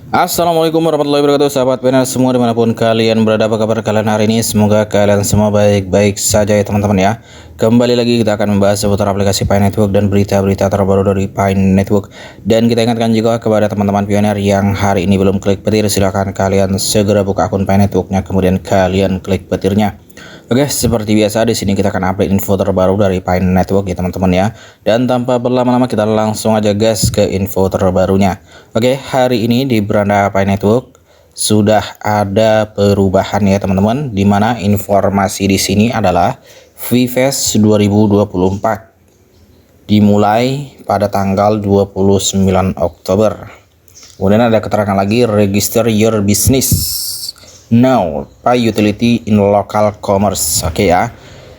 Assalamualaikum warahmatullahi wabarakatuh, sahabat Pioneer semua dimanapun kalian berada. Apa kabar kalian hari ini? Semoga kalian semua baik-baik saja ya teman-teman ya. Kembali lagi kita akan membahas seputar aplikasi Pi Network dan berita-berita terbaru dari Pi Network. Dan kita ingatkan juga kepada teman-teman Pioneer yang hari ini belum klik petir, silahkan kalian segera buka akun Pi Networknya, kemudian kalian klik petirnya. Oke, seperti biasa di sini kita akan update info terbaru dari Pi Network ya teman-teman ya. Dan tanpa berlama-lama kita langsung aja gas ke info terbarunya. Oke, hari ini di beranda Pi Network sudah ada perubahan ya teman-teman, di mana informasi di sini adalah VFest 2024 dimulai pada tanggal 29 Oktober. Kemudian ada keterangan lagi, register your business now Pi utility in local commerce. Oke ya.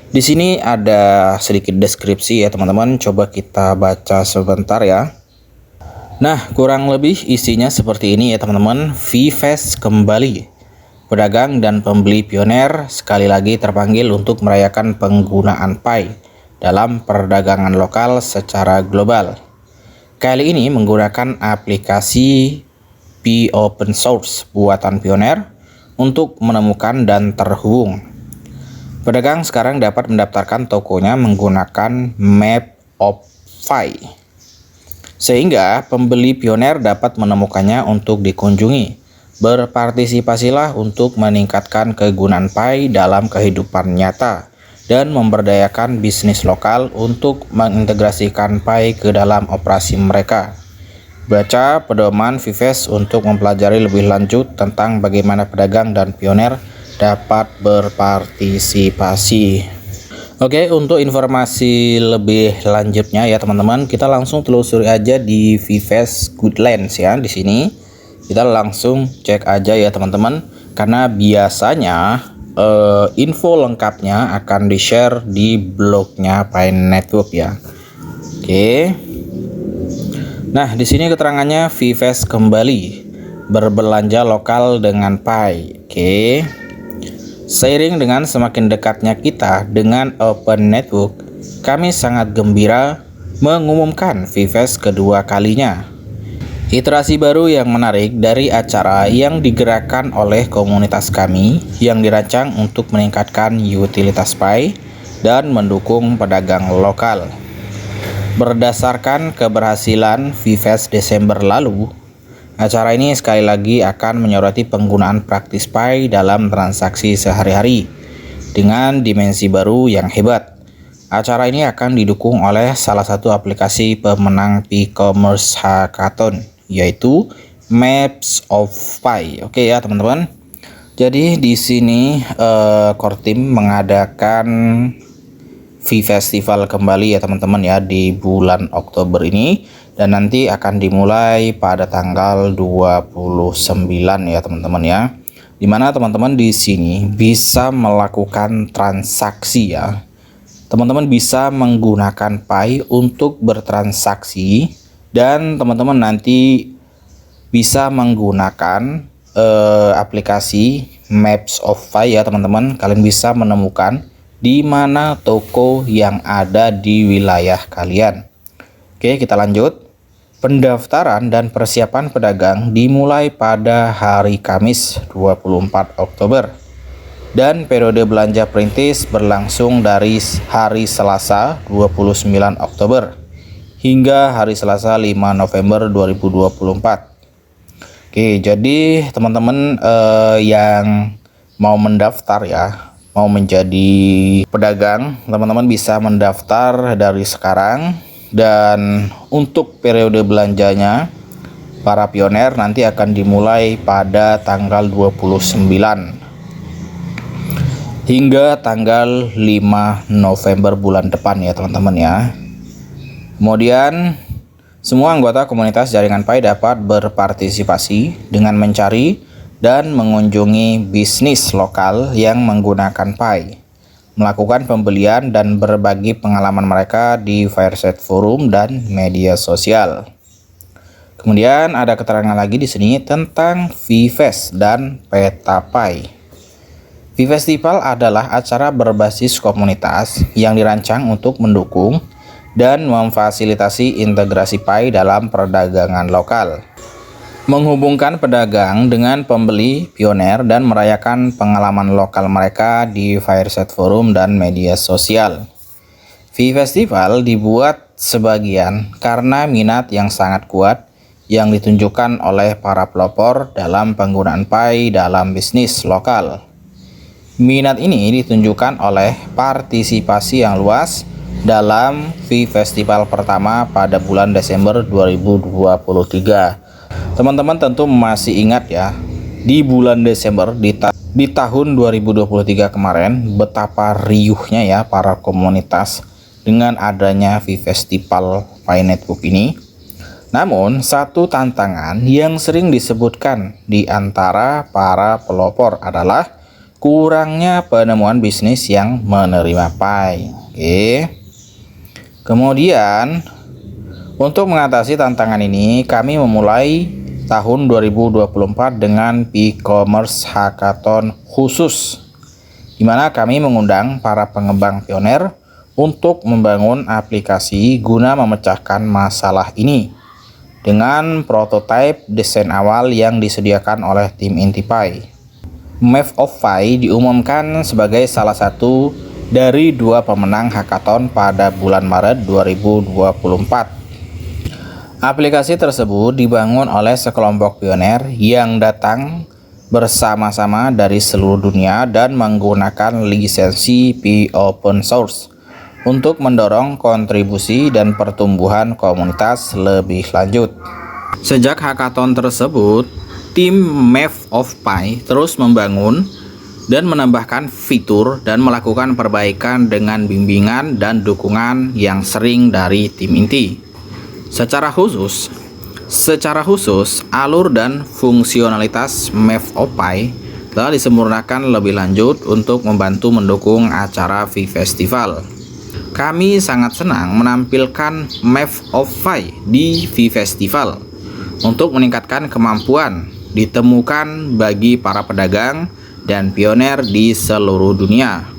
Di sini ada sedikit deskripsi ya teman-teman. Coba kita baca sebentar ya. Nah, kurang lebih isinya seperti ini ya teman-teman. VFest kembali. Pedagang dan pembeli Pioneer sekali lagi terpanggil untuk merayakan penggunaan Pi dalam perdagangan lokal secara global. Kali ini menggunakan aplikasi Pi Open Source buatan Pioneer untuk menemukan dan terhubung. Pedagang sekarang dapat mendaftarkan tokonya menggunakan Map of Pi, sehingga pembeli Pioneer dapat menemukannya untuk dikunjungi. Berpartisipasilah untuk meningkatkan kegunaan Pi dalam kehidupan nyata dan memberdayakan bisnis lokal untuk mengintegrasikan Pi ke dalam operasi mereka. Baca pedoman VFest untuk mempelajari lebih lanjut tentang bagaimana pedagang dan Pioneer dapat berpartisipasi. Oke, untuk informasi lebih lanjutnya ya teman-teman, kita langsung telusuri aja di VFest Guidelines ya. Di sini kita langsung cek aja ya teman-teman, karena biasanya info lengkapnya akan di-share di blognya Pi Network ya. Oke. Nah, di sini keterangannya VFest kembali berbelanja lokal dengan Pi. Oke. Seiring dengan semakin dekatnya kita dengan Open Network, kami sangat gembira mengumumkan VFest kedua kalinya. Iterasi baru yang menarik dari acara yang digerakkan oleh komunitas kami yang dirancang untuk meningkatkan utilitas Pi dan mendukung pedagang lokal. Berdasarkan keberhasilan VFest Desember lalu, acara ini sekali lagi akan menyoroti penggunaan praktis Pi dalam transaksi sehari-hari dengan dimensi baru yang hebat. Acara ini akan didukung oleh salah satu aplikasi pemenang Pi-commerce Hackathon, yaitu Maps of Pi. Oke ya teman-teman. Jadi di sini core team mengadakan V-Festival kembali ya teman-teman ya di bulan Oktober ini, dan nanti akan dimulai pada tanggal 29 ya teman-teman ya. Dimana teman-teman di sini bisa melakukan transaksi ya. Teman-teman bisa menggunakan Pi untuk bertransaksi, dan teman-teman nanti bisa menggunakan aplikasi Maps of Pi ya teman-teman. Kalian bisa menemukan di mana toko yang ada di wilayah kalian. Oke, kita lanjut. Pendaftaran dan persiapan pedagang dimulai pada hari Kamis 24 Oktober. Dan periode belanja perintis berlangsung dari hari Selasa 29 Oktober hingga hari Selasa 5 November 2024. Oke, jadi teman-teman yang mau mendaftar ya, mau menjadi pedagang, teman-teman bisa mendaftar dari sekarang. Dan untuk periode belanjanya para Pioneer nanti akan dimulai pada tanggal 29 hingga tanggal 5 November bulan depan ya teman-teman ya. Kemudian semua anggota komunitas jaringan Pi dapat berpartisipasi dengan mencari dan mengunjungi bisnis lokal yang menggunakan Pi, melakukan pembelian dan berbagi pengalaman mereka di Fireside Forum dan media sosial. Kemudian ada keterangan lagi di sini tentang VFest dan Peta Pi. V-Festival adalah acara berbasis komunitas yang dirancang untuk mendukung dan memfasilitasi integrasi Pi dalam perdagangan lokal. menghubungkan pedagang dengan pembeli Pioneer dan merayakan pengalaman lokal mereka di Fireside Forum dan media sosial. V-Festival dibuat sebagian karena minat yang sangat kuat yang ditunjukkan oleh para pelopor dalam penggunaan Pi dalam bisnis lokal. Minat ini ditunjukkan oleh partisipasi yang luas dalam V-Festival pertama pada bulan Desember 2023. Teman-teman tentu masih ingat ya, di bulan Desember di tahun 2023 kemarin betapa riuhnya ya para komunitas dengan adanya V-Festival Pi Netbook ini. Namun, satu tantangan yang sering disebutkan di antara para pelopor adalah kurangnya penemuan bisnis yang menerima Pi. Oke. Kemudian, untuk mengatasi tantangan ini, kami memulai tahun 2024 dengan e-commerce hackathon khusus, di mana kami mengundang para pengembang Pioneer untuk membangun aplikasi guna memecahkan masalah ini dengan prototipe desain awal yang disediakan oleh tim inti Pi. Math of Pi diumumkan sebagai salah satu dari 2 pemenang hackathon pada bulan Maret 2024. Aplikasi tersebut dibangun oleh sekelompok pioner yang datang bersama-sama dari seluruh dunia dan menggunakan lisensi Pi open source untuk mendorong kontribusi dan pertumbuhan komunitas lebih lanjut. Sejak hackathon tersebut, tim Math of Pi terus membangun dan menambahkan fitur dan melakukan perbaikan dengan bimbingan dan dukungan yang sering dari tim inti. Secara khusus, alur dan fungsionalitas Math of Pi telah disempurnakan lebih lanjut untuk membantu mendukung acara V-Festival. Kami sangat senang menampilkan Math of Pi di V-Festival untuk meningkatkan kemampuan ditemukan bagi para pedagang dan pioner di seluruh dunia.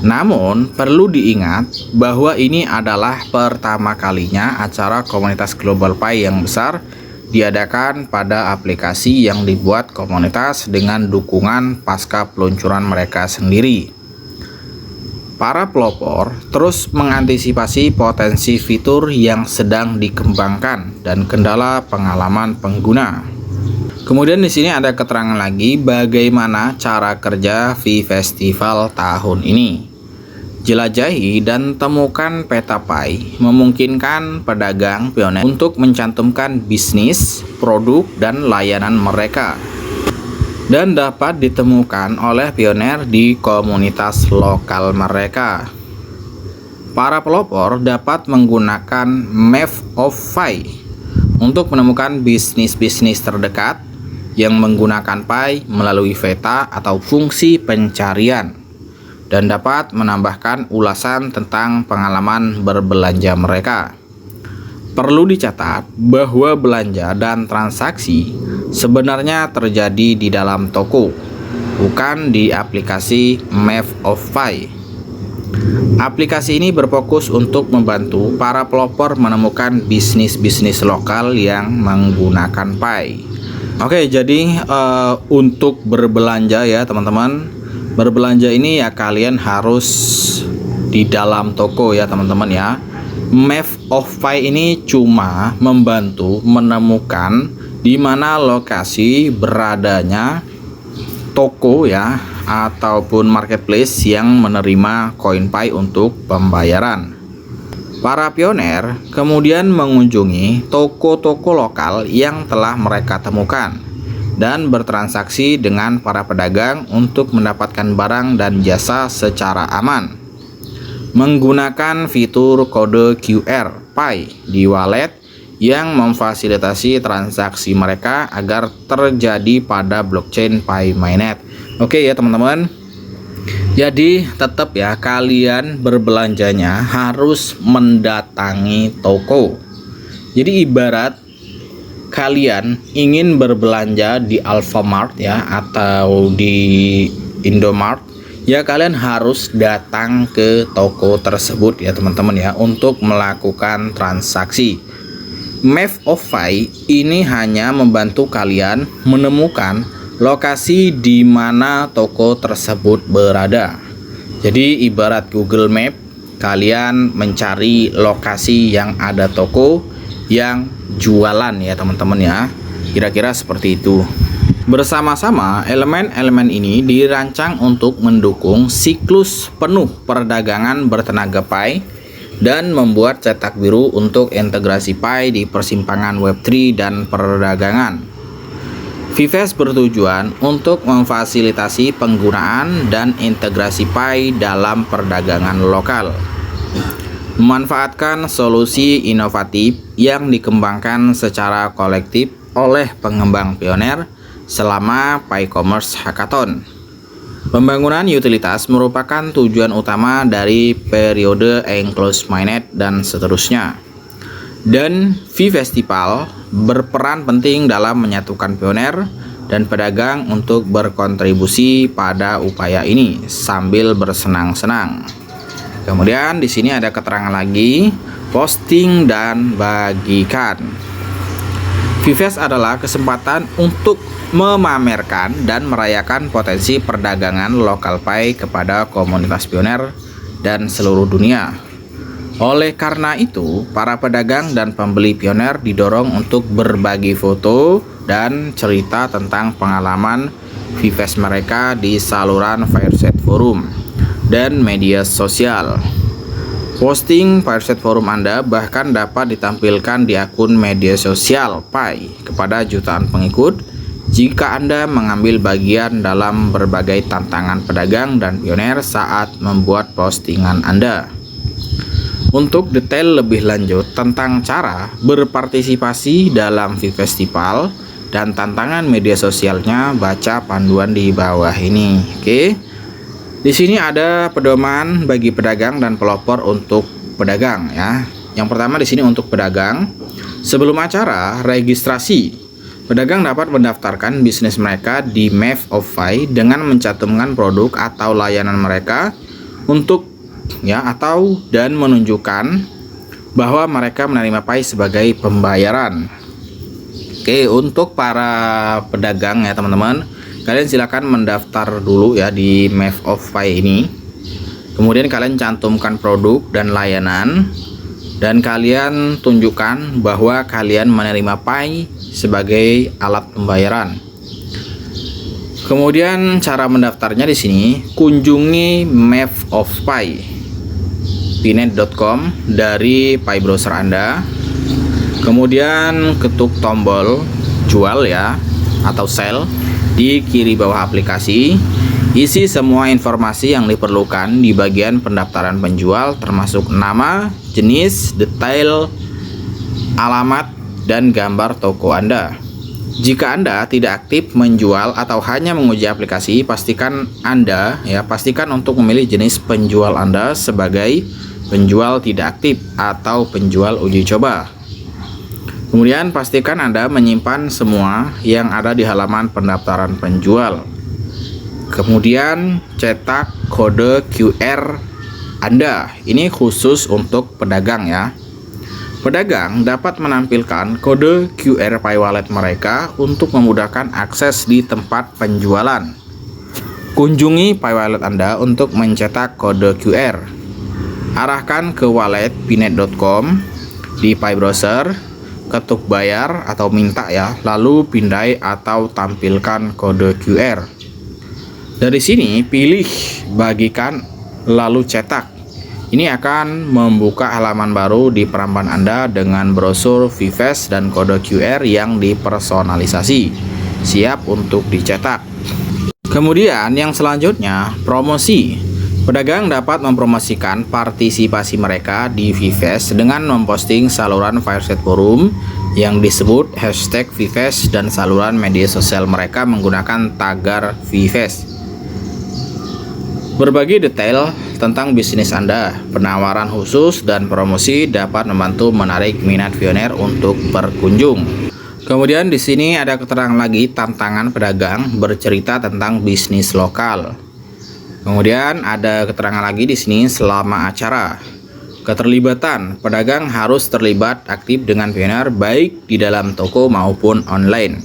Namun, perlu diingat bahwa ini adalah pertama kalinya acara komunitas Global Pi yang besar diadakan pada aplikasi yang dibuat komunitas dengan dukungan pasca peluncuran mereka sendiri. Para pelopor terus mengantisipasi potensi fitur yang sedang dikembangkan dan kendala pengalaman pengguna. Kemudian di sini ada keterangan lagi bagaimana cara kerja V-Festival tahun ini. Jelajahi dan temukan peta Pi memungkinkan pedagang pioner untuk mencantumkan bisnis, produk, dan layanan mereka, dan dapat ditemukan oleh pioner di komunitas lokal mereka. Para pelopor dapat menggunakan Math of Pi untuk menemukan bisnis-bisnis terdekat yang menggunakan Pi melalui peta atau fungsi pencarian, dan dapat menambahkan ulasan tentang pengalaman berbelanja mereka. Perlu dicatat bahwa belanja dan transaksi sebenarnya terjadi di dalam toko, bukan di aplikasi Math of Pi. Aplikasi ini berfokus untuk membantu para pelopor menemukan bisnis-bisnis lokal yang menggunakan Pi. Oke, jadi untuk berbelanja ya teman-teman, berbelanja ini ya kalian harus di dalam toko ya teman-teman ya. Math of Pi ini cuma membantu menemukan di mana lokasi beradanya toko ya ataupun marketplace yang menerima koin Pi untuk pembayaran. Para pioner kemudian mengunjungi toko-toko lokal yang telah mereka temukan dan bertransaksi dengan para pedagang untuk mendapatkan barang dan jasa secara aman. Menggunakan fitur kode QR Pi di wallet yang memfasilitasi transaksi mereka agar terjadi pada blockchain Pi Mainnet. Oke ya teman-teman. Jadi tetap ya kalian berbelanjanya harus mendatangi toko. Jadi ibarat kalian ingin berbelanja di Alfamart ya atau di Indomart, ya kalian harus datang ke toko tersebut ya teman-teman ya untuk melakukan transaksi. Map of Fi ini hanya membantu kalian menemukan lokasi di mana toko tersebut berada. Jadi ibarat Google Map, kalian mencari lokasi yang ada toko yang jualan ya teman-teman ya. Kira-kira seperti itu. Bersama-sama elemen-elemen ini dirancang untuk mendukung siklus penuh perdagangan bertenaga Pi dan membuat cetak biru untuk integrasi Pi di persimpangan Web3 dan perdagangan. Vfast bertujuan untuk memfasilitasi penggunaan dan integrasi Pi dalam perdagangan lokal. Memanfaatkan solusi inovatif yang dikembangkan secara kolektif oleh pengembang pioner selama Pi Commerce Hackathon. Pembangunan utilitas merupakan tujuan utama dari periode enclosed mainnet dan seterusnya. Dan V-Festival berperan penting dalam menyatukan pioner dan pedagang untuk berkontribusi pada upaya ini sambil bersenang-senang. Kemudian di sini ada keterangan lagi, posting dan bagikan. Vfast adalah kesempatan untuk memamerkan dan merayakan potensi perdagangan lokal Pi kepada komunitas pioner dan seluruh dunia. Oleh karena itu, para pedagang dan pembeli pioner didorong untuk berbagi foto dan cerita tentang pengalaman Vfast mereka di saluran Fireside Forum dan media sosial. Posting Fireside Forum Anda bahkan dapat ditampilkan di akun media sosial Pi kepada jutaan pengikut jika Anda mengambil bagian dalam berbagai tantangan pedagang dan pioner saat membuat postingan Anda. Untuk detail lebih lanjut tentang cara berpartisipasi dalam V-Festival dan tantangan media sosialnya, baca panduan di bawah ini. Oke. Di sini ada pedoman bagi pedagang dan pelopor untuk pedagang ya. Yang pertama di sini untuk pedagang, sebelum acara registrasi, pedagang dapat mendaftarkan bisnis mereka di Map of Fi dengan mencantumkan produk atau layanan mereka untuk dan menunjukkan bahwa mereka menerima Pi sebagai pembayaran. Oke, untuk para pedagang ya teman-teman, kalian silakan mendaftar dulu ya di Map of Fi ini. Kemudian kalian cantumkan produk dan layanan dan kalian tunjukkan bahwa kalian menerima Pi sebagai alat pembayaran. Kemudian cara mendaftarnya di sini, kunjungi Map of Pi pinet.com dari Pi browser Anda. Kemudian ketuk tombol jual ya atau sell di kiri bawah aplikasi. Isi semua informasi yang diperlukan di bagian pendaftaran penjual termasuk nama, jenis, detail, alamat, dan gambar toko Anda. Jika Anda tidak aktif menjual atau hanya menguji aplikasi, pastikan untuk memilih jenis penjual Anda sebagai penjual tidak aktif atau penjual uji coba. Kemudian pastikan Anda menyimpan semua yang ada di halaman pendaftaran penjual. Kemudian cetak kode QR Anda. Ini khusus untuk pedagang ya. Pedagang dapat menampilkan kode QR Pi Wallet mereka untuk memudahkan akses di tempat penjualan. Kunjungi Pi Wallet Anda untuk mencetak kode QR. Arahkan ke wallet pinet.com di Pi browser, ketuk bayar atau minta ya, lalu pindai atau tampilkan kode QR. Dari sini pilih bagikan lalu cetak. Ini akan membuka halaman baru di peramban Anda dengan brosur Vfast dan kode QR yang dipersonalisasi, siap untuk dicetak. Kemudian yang selanjutnya, promosi. Pedagang dapat mempromosikan partisipasi mereka di Vfast dengan memposting saluran Fireside Forum yang disebut hashtag Vfast dan saluran media sosial mereka menggunakan tagar Vfast. Berbagi detail tentang bisnis Anda, penawaran khusus dan promosi dapat membantu menarik minat pioner untuk berkunjung. Kemudian di sini ada keterangan lagi tantangan pedagang bercerita tentang bisnis lokal. Kemudian ada keterangan lagi di sini selama acara. Keterlibatan, pedagang harus terlibat aktif dengan Pioneer baik di dalam toko maupun online.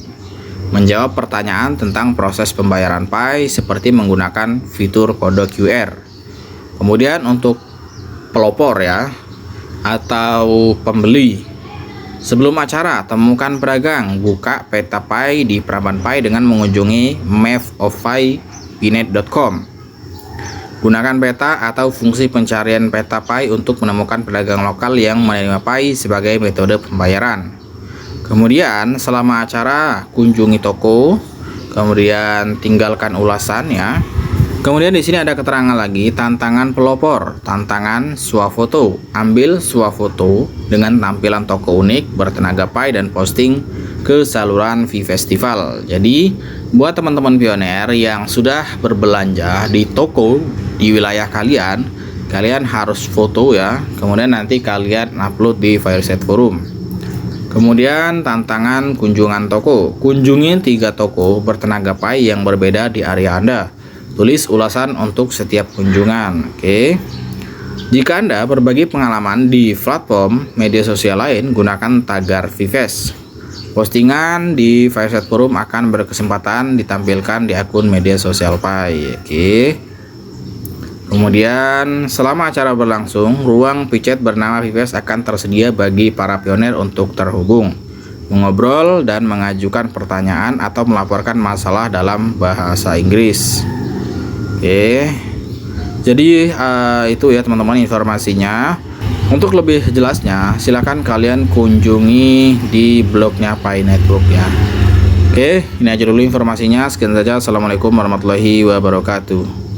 Menjawab pertanyaan tentang proses pembayaran Pi seperti menggunakan fitur kode QR. Kemudian untuk pelopor ya atau pembeli, sebelum acara temukan pedagang, buka peta Pi di Pramban Pi dengan mengunjungi mapofpi.pinet.com. Gunakan peta atau fungsi pencarian peta Pi untuk menemukan pedagang lokal yang menerima Pi sebagai metode pembayaran. Kemudian selama acara kunjungi toko, kemudian tinggalkan ulasan ya. Kemudian di sini ada keterangan lagi, tantangan pelopor, tantangan swafoto. Ambil swafoto dengan tampilan toko unik bertenaga Pi dan posting ke saluran V-Festival. Jadi buat teman-teman Pioneer yang sudah berbelanja di toko di wilayah kalian, kalian harus foto ya. Kemudian nanti kalian upload di Fireset Forum. Kemudian tantangan kunjungan toko. Kunjungi 3 toko bertenaga Pi yang berbeda di area Anda. Tulis ulasan untuk setiap kunjungan. Oke. Jika Anda berbagi pengalaman di platform media sosial lain, gunakan tagar VFest. Postingan di Fireset Forum akan berkesempatan ditampilkan di akun media sosial Pi. Oke. Kemudian selama acara berlangsung, ruang pichat bernama VFest akan tersedia bagi para pioner untuk terhubung, mengobrol dan mengajukan pertanyaan atau melaporkan masalah dalam bahasa Inggris. Oke. Jadi itu ya teman-teman informasinya. Untuk lebih jelasnya silakan kalian kunjungi di blognya Pi Network ya. Oke, ini aja dulu informasinya. Sekian saja. Assalamualaikum warahmatullahi wabarakatuh.